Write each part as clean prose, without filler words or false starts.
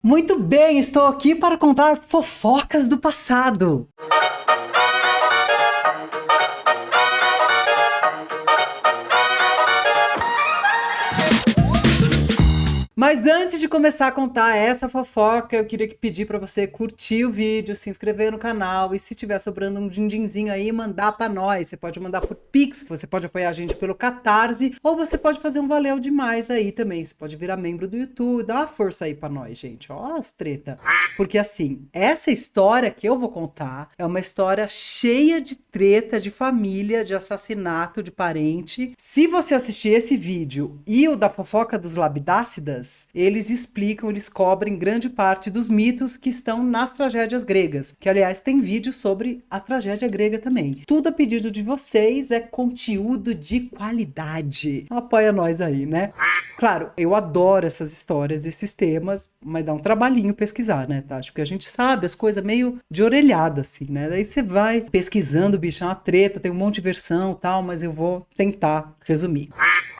Muito bem, estou aqui para contar fofocas do passado. Mas antes de começar a contar essa fofoca, eu queria pedir para você curtir o vídeo, se inscrever no canal e se tiver sobrando um din-dinzinho aí, mandar para nós. Você pode mandar por Pix, você pode apoiar a gente pelo Catarse, ou você pode fazer um valeu demais aí também. Você pode virar membro do YouTube, dá uma força aí para nós, gente. Ó as treta. Porque assim, essa história que eu vou contar é uma história cheia de treta, de família, de assassinato de parente. Se você assistir esse vídeo e o da fofoca dos labidácidas, eles explicam, eles cobrem grande parte dos mitos que estão nas tragédias gregas, que aliás tem vídeo sobre a tragédia grega também. Tudo a pedido de vocês, é conteúdo de qualidade. Apoia nós aí, né? Claro, eu adoro essas histórias, esses temas, mas dá um trabalhinho pesquisar, né, Tati? Porque a gente sabe as coisas meio de orelhada, assim, né? Daí você vai pesquisando, bicho, é uma treta, tem um monte de versão e tal, mas eu vou tentar resumir.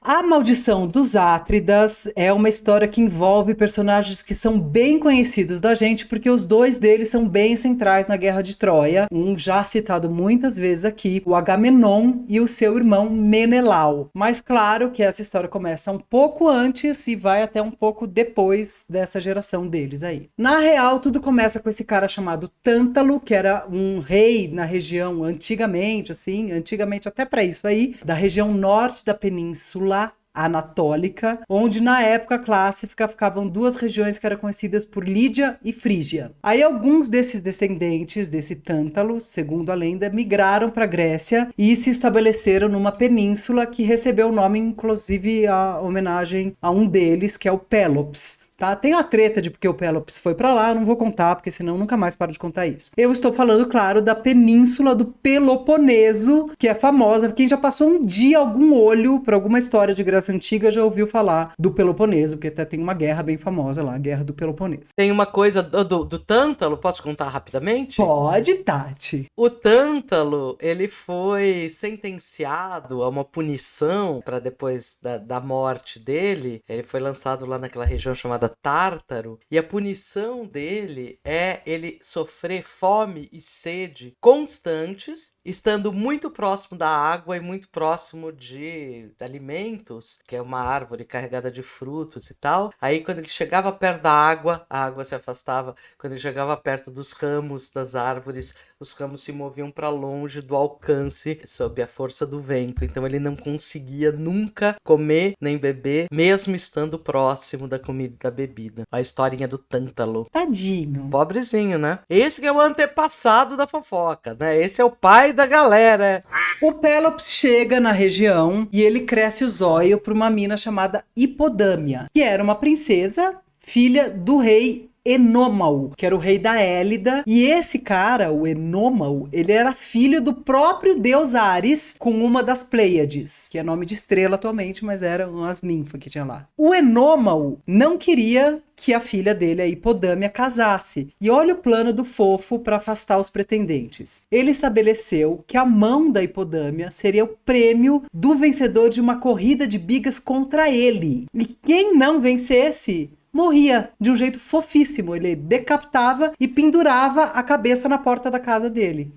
A Maldição dos Átridas é uma história que envolve personagens que são bem conhecidos da gente, porque os dois deles são bem centrais na Guerra de Troia. Um já citado muitas vezes aqui, o Agamenon e o seu irmão Menelau. Mas claro que essa história começa um pouco antes e vai até um pouco depois dessa geração deles aí. Na real, tudo começa com esse cara chamado Tântalo, que era um rei na região antigamente, assim, antigamente até para isso aí, da região norte da Península Anatólica, onde na época clássica ficavam duas regiões que eram conhecidas por Lídia e Frígia. Aí alguns desses descendentes desse Tântalo, segundo a lenda, migraram para a Grécia e se estabeleceram numa península que recebeu o nome, inclusive, a homenagem a um deles, que é o Pélops. Tá? Tem a treta de porque o Pélops foi pra lá, eu não vou contar, porque senão eu nunca mais paro de contar isso. Eu estou falando, claro, da península do Peloponeso, que é famosa. Quem já passou um dia algum olho por alguma história de Grécia Antiga já ouviu falar do Peloponeso, porque até tem uma guerra bem famosa lá, a Guerra do Peloponeso. Tem uma coisa do Tântalo, posso contar rapidamente? Pode, Tati. O Tântalo, ele foi sentenciado a uma punição para depois da morte dele. Ele foi lançado lá naquela região chamada Tártaro, e a punição dele é ele sofrer fome e sede constantes, estando muito próximo da água e muito próximo de alimentos, que é uma árvore carregada de frutos e tal. Aí quando ele chegava perto da água, a água se afastava. Quando ele chegava perto dos ramos das árvores, os ramos se moviam para longe do alcance sob a força do vento. Então ele não conseguia nunca comer nem beber, mesmo estando próximo da comida e da bebida. A historinha do Tântalo. Tadinho. Pobrezinho, né? Esse que é o antepassado da fofoca, né? Esse é o pai da galera. O Pélops chega na região e ele cresce o zóio para uma mina chamada Hipodâmia, que era uma princesa, filha do rei Enômao, que era o rei da Élida, e esse cara, o Enômao, ele era filho do próprio deus Ares com uma das Pleiades, que é nome de estrela atualmente, mas eram as ninfas que tinha lá. O Enômao não queria que a filha dele, a Hipodâmia, casasse. E olha o plano do fofo para afastar os pretendentes. Ele estabeleceu que a mão da Hipodâmia seria o prêmio do vencedor de uma corrida de bigas contra ele. E quem não vencesse morria de um jeito fofíssimo. Ele decapitava e pendurava a cabeça na porta da casa dele.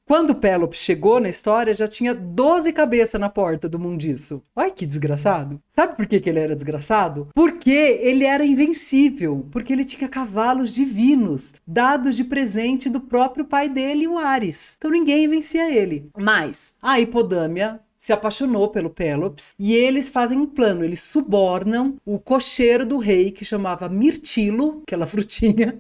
Quando Pélops chegou na história, já tinha 12 cabeças na porta do mundiço. Olha que desgraçado. Sabe por que ele era desgraçado? Porque ele era invencível. Porque ele tinha cavalos divinos, dados de presente do próprio pai dele, o Ares. Então ninguém vencia ele. Mas a Hipodâmia se apaixonou pelo Pélops e eles fazem um plano, eles subornam o cocheiro do rei, que chamava Mirtilo, aquela frutinha,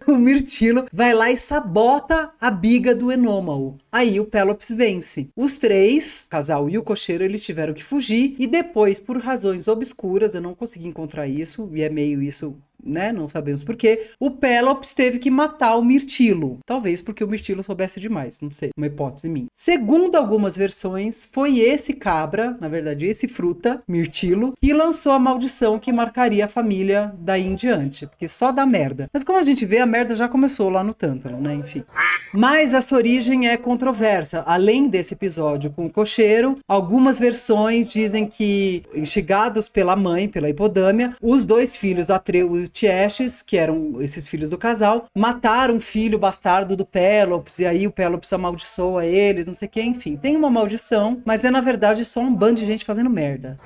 o Mirtilo vai lá e sabota a biga do Enômao. Aí o Pélops vence. Os três, o casal e o cocheiro, eles tiveram que fugir e depois, por razões obscuras, eu não consegui encontrar isso, e é meio isso, né? Não sabemos porquê. O Pélops teve que matar o Mirtilo. Talvez porque o Mirtilo soubesse demais, não sei. Uma hipótese minha. Segundo algumas versões, foi esse cabra, na verdade esse fruta, Mirtilo, que lançou a maldição que marcaria a família daí em diante. Porque só dá merda. Mas como a gente vê, a merda já começou lá no Tântalo, né? Enfim. Mas essa origem é controversa. Além desse episódio com o cocheiro, algumas versões dizem que, instigados pela mãe, pela Hipodâmia, os dois filhos, Atreu o Tiestes, que eram esses filhos do casal, mataram um filho bastardo do Pélops, e aí o Pélops amaldiçoa eles, não sei o que, enfim. Tem uma maldição, mas é na verdade só um bando de gente fazendo merda.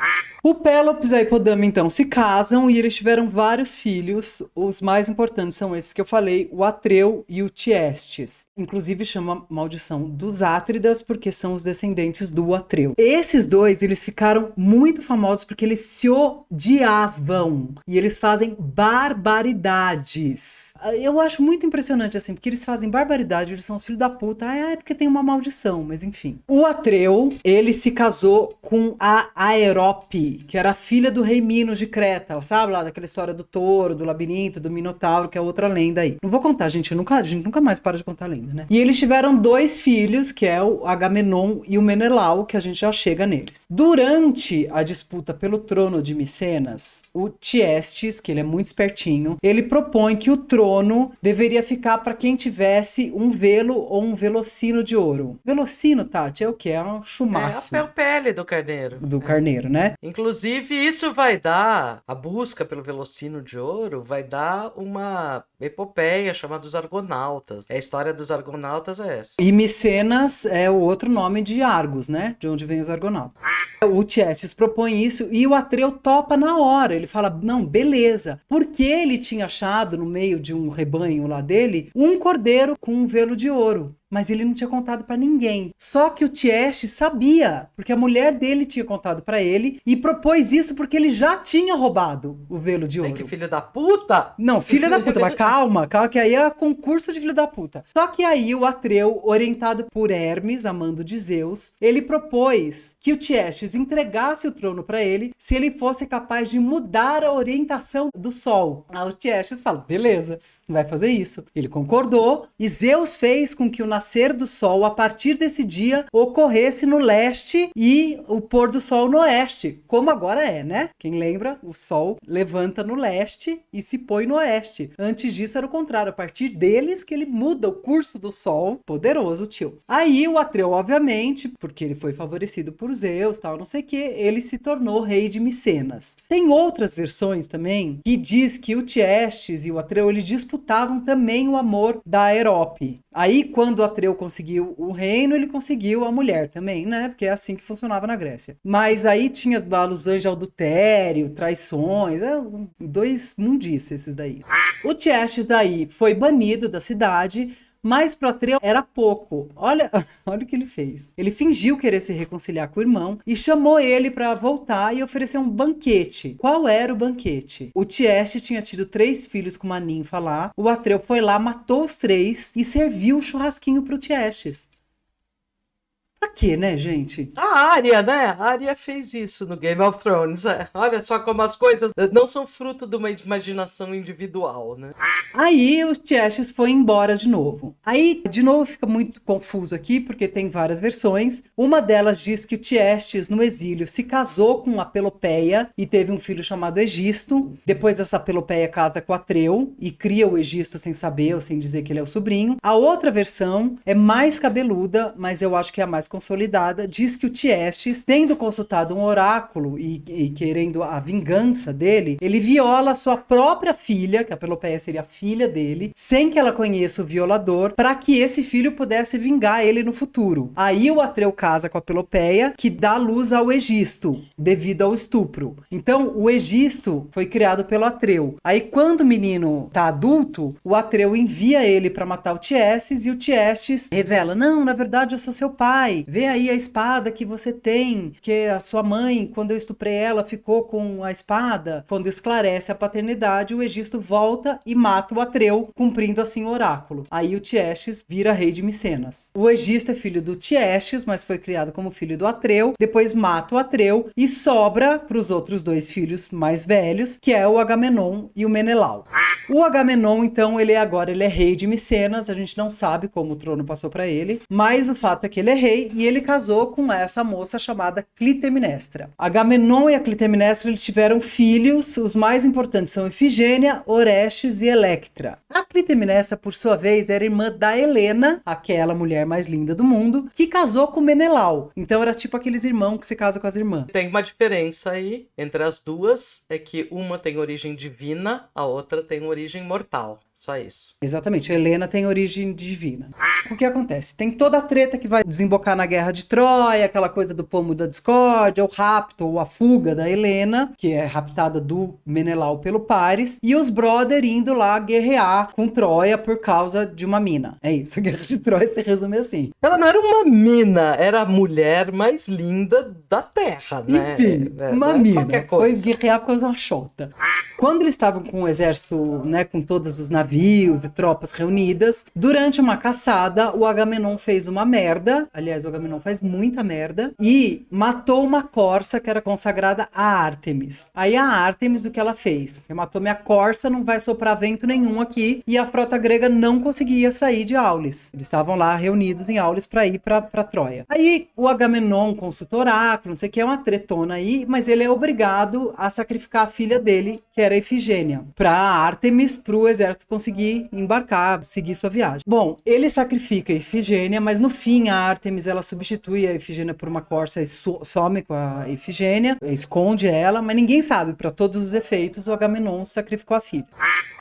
O Pélops e a Hipodame, então, se casam e eles tiveram vários filhos. Os mais importantes são esses que eu falei, o Atreu e o Tiestes. Inclusive chama maldição dos Átridas, porque são os descendentes do Atreu. Esses dois, eles ficaram muito famosos porque eles se odiavam. E eles fazem barbaridades. Eu acho muito impressionante, assim, porque eles fazem barbaridade, eles são os filhos da puta. Ah, é porque tem uma maldição, mas enfim. O Atreu, ele se casou com a Aerópe, que era a filha do rei Minos de Creta, sabe lá daquela história do touro, do labirinto, do minotauro, que é outra lenda aí. Não vou contar, gente, a gente nunca mais para de contar lenda, né? E eles tiveram 2 filhos, que é o Agamenon e o Menelau, que a gente já chega neles. Durante a disputa pelo trono de Micenas, o Tiestes, que ele é muito espertinho, ele propõe que o trono deveria ficar para quem tivesse um velo ou um velocino de ouro. Velocino, Tati, é o quê? É um chumaço. É a pele do carneiro. Do carneiro, né? Inclusive, isso vai dar, a busca pelo velocino de ouro vai dar uma epopeia chamada Os Argonautas. A história dos Argonautas é essa. E Micenas é o outro nome de Argos, né? De onde vem os Argonautas. O Tiestes propõe isso e o Atreu topa na hora. Ele fala, não, beleza. Porque ele tinha achado no meio de um rebanho lá dele um cordeiro com um velo de ouro. Mas ele não tinha contado pra ninguém. Só que o Tiestes sabia, porque a mulher dele tinha contado pra ele e propôs isso porque ele já tinha roubado o velo de ouro. Que filho da puta! Não, filho da puta, mas calma, que aí é concurso de filho da puta. Só que aí o Atreu, orientado por Hermes, amando de Zeus, ele propôs que o Tiestes entregasse o trono pra ele se ele fosse capaz de mudar a orientação do sol. Aí o Tiestes fala, beleza, vai fazer isso. Ele concordou e Zeus fez com que o nascer do sol a partir desse dia ocorresse no leste e o pôr do sol no oeste, como agora é, né? Quem lembra? O sol levanta no leste e se põe no oeste. Antes disso era o contrário, a partir deles que ele muda o curso do sol. Poderoso, tio. Aí o Atreu, obviamente, porque ele foi favorecido por Zeus, tal, não sei o que, ele se tornou rei de Micenas. Tem outras versões também que diz que o Tiestes e o Atreu, eles disputavam também o amor da Aerópe. Aí, quando o Atreu conseguiu o reino, ele conseguiu a mulher também, né? Porque é assim que funcionava na Grécia. Mas aí tinha alusões de adultério, traições, 2 mundices esses daí. O Tiestes daí foi banido da cidade, mas pro Atreu era pouco. Olha o que ele fez. Ele fingiu querer se reconciliar com o irmão e chamou ele para voltar e oferecer um banquete. Qual era o banquete? O Tiestes tinha tido 3 filhos com uma ninfa lá. O Atreu foi lá, matou os 3 e serviu o churrasquinho pro Tiestes. Pra quê, né, gente? A Arya, né? A Arya fez isso no Game of Thrones. Olha só como as coisas não são fruto de uma imaginação individual, né? Aí o Tiestes foi embora de novo. Aí, de novo, fica muito confuso aqui, porque tem várias versões. Uma delas diz que o Tiestes, no exílio, se casou com a Pelopeia e teve um filho chamado Egisto. Depois essa Pelopeia casa com Atreu e cria o Egisto sem saber ou sem dizer que ele é o sobrinho. A outra versão é mais cabeluda, mas eu acho que é a mais consolidada, diz que o Tiestes, tendo consultado um oráculo e querendo a vingança dele, ele viola a sua própria filha, que a Pelopeia seria a filha dele, sem que ela conheça o violador, para que esse filho pudesse vingar ele no futuro. Aí o Atreu casa com a Pelopeia, que dá luz ao Egisto, devido ao estupro. Então, o Egisto foi criado pelo Atreu. Aí, quando o menino tá adulto, o Atreu envia ele para matar o Tiestes, e o Tiestes revela, não, na verdade eu sou seu pai, vê aí a espada que você tem, que a sua mãe, quando eu estuprei ela, ficou com a espada. Quando esclarece a paternidade, o Egisto volta e mata o Atreu, cumprindo assim o oráculo. Aí o Tiestes vira rei de Micenas. O Egisto é filho do Tiestes, mas foi criado como filho do Atreu, depois mata o Atreu e sobra para os outros 2 filhos mais velhos, que é o Agamenon e o Menelau. O Agamenon, então, ele é rei de Micenas, a gente não sabe como o trono passou para ele, mas o fato é que ele é rei e ele casou com essa moça chamada Clitemnestra. Agamenon e a Clitemnestra, eles tiveram filhos, os mais importantes são Ifigênia, Orestes e Electra. A Clitemnestra, por sua vez, era irmã da Helena, aquela mulher mais linda do mundo, que casou com Menelau. Então era tipo aqueles irmãos que se casam com as irmãs. Tem uma diferença aí entre as duas, é que uma tem origem divina, a outra tem origem mortal. Só isso. Exatamente, a Helena tem origem divina. O que acontece? Tem toda a treta que vai desembocar na Guerra de Troia, aquela coisa do pomo da discórdia, o rapto ou a fuga da Helena, que é raptada do Menelau pelo Paris, e os brother indo lá guerrear com Troia por causa de uma mina. É isso, a Guerra de Troia se resume assim. Ela não era uma mina, era a mulher mais linda da Terra, né? Enfim, uma mina. Foi coisa. guerrear com uma xota. Quando eles estavam com o exército, né, com todos os navios e tropas reunidas, durante uma caçada, o Agamenon fez uma merda, aliás, o Agamenon faz muita merda, e matou uma corça que era consagrada a Ártemis. Aí a Ártemis, o que ela fez? Você matou minha corça, não vai soprar vento nenhum aqui, e a frota grega não conseguia sair de Aulis. Eles estavam lá reunidos em Aulis para ir para Troia. Aí o Agamenon consulta o oráculo, não sei o que, é uma tretona aí, mas ele é obrigado a sacrificar a filha dele, que era Ifigênia, para Ártemis, para o exército conseguir embarcar, seguir sua viagem. Bom, ele sacrifica a Ifigênia, mas no fim a Ártemis ela substitui a Ifigênia por uma corça e some com a Ifigênia, esconde ela, mas ninguém sabe, para todos os efeitos, o Agamenon sacrificou a filha.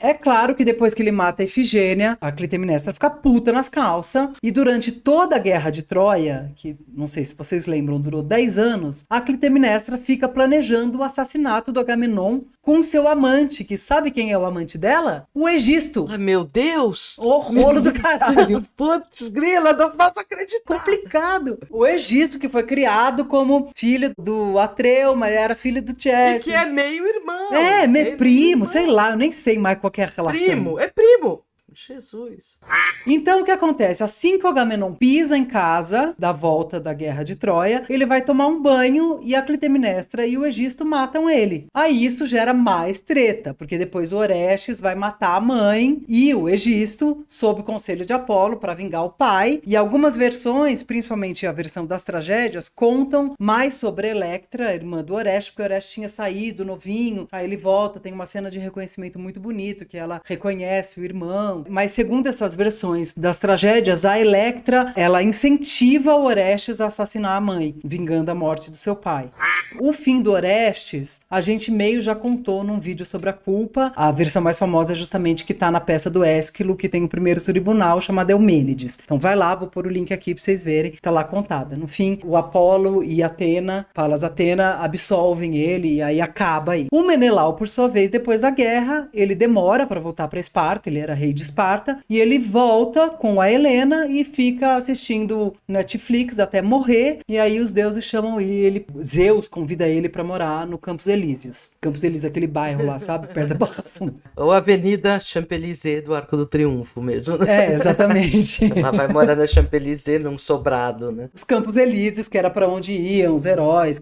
É claro que depois que ele mata a Ifigênia, a Clitemnestra fica puta nas calças, e durante toda a Guerra de Troia, que não sei se vocês lembram, durou 10 anos, a Clitemnestra fica planejando o assassinato do Agamenon com seu amante, que sabe quem é o amante dela? O Egisto. Ai, meu Deus! O rolo do caralho. Putz, grila, não posso acreditar. Complicado. O Egisto, que foi criado como filho do Atreu, mas era filho do E Chestes. que é meio irmão. É, meu primo, irmão. sei lá, eu nem sei mais qual que é a relação. Primo, é primo. Jesus. Então o que acontece? Assim que o Agamenon pisa em casa, da volta da Guerra de Troia, ele vai tomar um banho e a Clitemnestra e o Egisto matam ele. Aí isso gera mais treta, porque depois o Orestes vai matar a mãe e o Egisto, sob o conselho de Apolo, para vingar o pai. E algumas versões, principalmente a versão das tragédias, contam mais sobre Electra, a irmã do Orestes, porque o Orestes tinha saído novinho, aí ele volta, tem uma cena de reconhecimento muito bonito, que ela reconhece o irmão. Mas segundo essas versões das tragédias, a Electra, ela incentiva o Orestes a assassinar a mãe, vingando a morte do seu pai. O fim do Orestes, a gente meio já contou num vídeo sobre a culpa. A versão mais famosa é justamente que tá na peça do Ésquilo, que tem o primeiro tribunal, chamado Eumênides. Então vai lá, vou pôr o link aqui pra vocês verem, tá lá contada. No fim, o Apolo e Atena, Palas Atena, absolvem ele e aí acaba aí. O Menelau, por sua vez, depois da guerra, ele demora para voltar para Esparta, ele era rei de Esparta, e ele volta com a Helena e fica assistindo Netflix até morrer, e aí os deuses chamam ele, Zeus convida ele para morar no Campos Elíseos. Campos Elíseos, aquele bairro lá, sabe? Perto da Barra Funda. Ou a Avenida Champs-Élysées do Arco do Triunfo mesmo, né? É, exatamente. Ela vai morar na Champs-Élysées num sobrado, né? Os Campos Elíseos, que era para onde iam os heróis.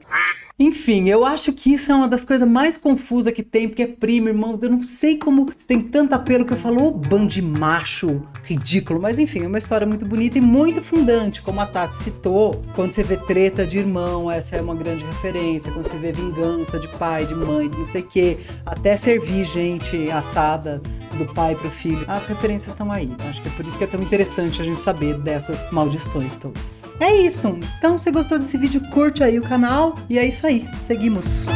Enfim, eu acho que isso é uma das coisas mais confusas que tem, porque é primo, irmão, eu não sei como isso tem tanto apelo que eu falo, ô bando de macho ridículo, mas enfim, é uma história muito bonita e muito fundante, como a Tati citou, quando você vê treta de irmão, essa é uma grande referência, quando você vê vingança de pai, de mãe, de não sei o que, até servir gente assada do pai pro filho, as referências estão aí, acho que é por isso que é tão interessante a gente saber dessas maldições todas. É isso, então se gostou desse vídeo, curte aí o canal, e é isso aí, seguimos!